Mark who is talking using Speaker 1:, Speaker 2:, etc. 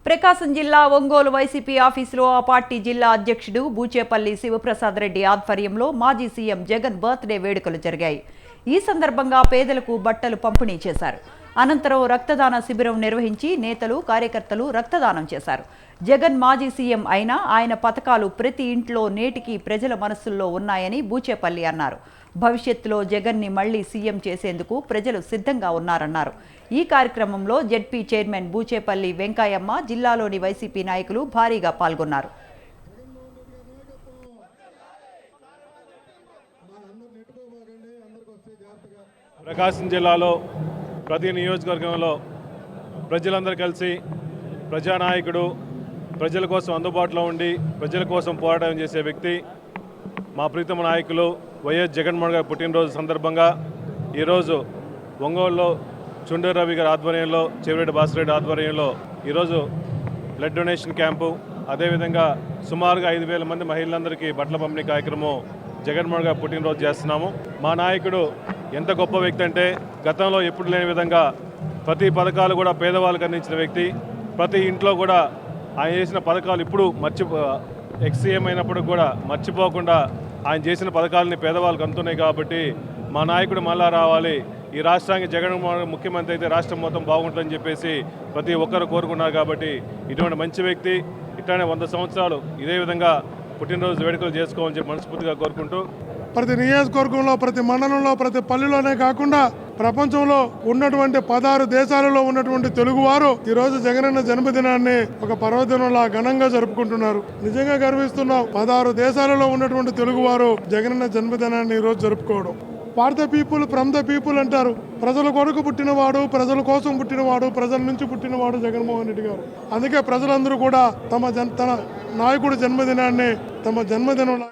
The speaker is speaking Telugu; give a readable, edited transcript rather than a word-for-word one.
Speaker 1: ప్రకాశం జిల్లా ఒంగోలు వైసీపీ ఆఫీసులో ఆ పార్టీ జిల్లా అధ్యక్షుడు బూచేపల్లి శివప్రసాద్ రెడ్డి ఆధ్వర్యంలో మాజీ సీఎం జగన్ బర్త్డే వేడుకలు జరిగాయి. ఈ సందర్భంగా పేదలకు బట్టలు పంపిణీ చేశారు. అనంతరం రక్తదాన శిబిరం నిర్వహించి నేతలు, కార్యకర్తలు రక్తదానం చేశారు. జగన్ మాజీ సీఎం అయినా ఆయన పథకాలు ప్రతి ఇంట్లో నేటికి ప్రజల మనస్సుల్లో ఉన్నాయని బూచేపల్లి అన్నారు. భవిష్యత్తులో జగన్ని మళ్లీ సీఎం చేసేందుకు ప్రజలు సిద్ధంగా ఉన్నారన్నారు. ఈ కార్యక్రమంలో జెడ్పీ చైర్మన్ బూచేపల్లి వెంకయ్యమ్మ, జిల్లాలోని వైసీపీ నాయకులు భారీగా పాల్గొన్నారు.
Speaker 2: ప్రకాశం జిల్లాలో ప్రతి నియోజకవర్గంలో ప్రజలందరూ కలిసి ప్రజానాయకుడు, ప్రజల కోసం అందుబాటులో ఉండి ప్రజల కోసం పోరాటం చేసే వ్యక్తి మా ప్రీతమ నాయకులు వైఎస్ జగన్మోహన్ గారి పుట్టినరోజు సందర్భంగా ఈరోజు ఒంగోలులో చుండూరు రవి గారి ఆధ్వర్యంలో, చెవిరెడ్డి భాస్కర్ ఆధ్వర్యంలో ఈరోజు బ్లడ్ డొనేషన్ క్యాంపు, అదేవిధంగా సుమారుగా 5,000 మంది మహిళలందరికీ బట్టల పంపిణీ కార్యక్రమం జగన్మోహన్ గారు పుట్టినరోజు చేస్తున్నాము. మా నాయకుడు ఎంత గొప్ప వ్యక్తి అంటే గతంలో ఎప్పుడు లేని విధంగా ప్రతి పథకాలు కూడా పేదవాళ్ళకు అందించిన వ్యక్తి. ప్రతి ఇంట్లో కూడా ఆయన చేసిన పథకాలు ఇప్పుడు ఎక్స్సీఎం అయినప్పుడు కూడా మర్చిపోకుండా ఆయన చేసిన పథకాలని పేదవాళ్ళకు అందుతున్నాయి. కాబట్టి మా నాయకుడు మళ్ళా రావాలి, ఈ రాష్ట్రానికి జగన్మోహన్ ముఖ్యమంత్రి అయితే రాష్ట్రం మొత్తం బాగుంటుందని చెప్పేసి ప్రతి ఒక్కరు కోరుకున్నారు. కాబట్టి ఇటువంటి మంచి వ్యక్తి ఇట్లానే 100 సంవత్సరాలు ఇదే విధంగా పుట్టినరోజు వేడుకలు చేసుకోవాలని చెప్పి మనస్ఫూర్తిగా కోరుకుంటూ,
Speaker 3: ప్రతి నియోజకవర్గంలో, ప్రతి మండలంలో, ప్రతి పల్లెలోనే కాకుండా ప్రపంచంలో ఉన్నటువంటి 16 దేశాలలో ఉన్నటువంటి తెలుగువారు ఈరోజు జగనన్న జన్మదినాన్ని ఒక పర్వదినంలా ఘనంగా జరుపుకుంటున్నారు. నిజంగా గర్విస్తున్నాం. 16 దేశాలలో ఉన్నటువంటి తెలుగువారు జగనన్న జన్మదినాన్ని ఈరోజు జరుపుకోవడం. For the people, from the people అంటారు. ప్రజల కొరకు పుట్టినవాడు, ప్రజల కోసం పుట్టినవాడు, ప్రజల నుంచి పుట్టినవాడు జగన్మోహన్ రెడ్డి గారు. అందుకే ప్రజలందరూ కూడా తన నాయకుడి జన్మదినాన్ని తమ జన్మదినంలా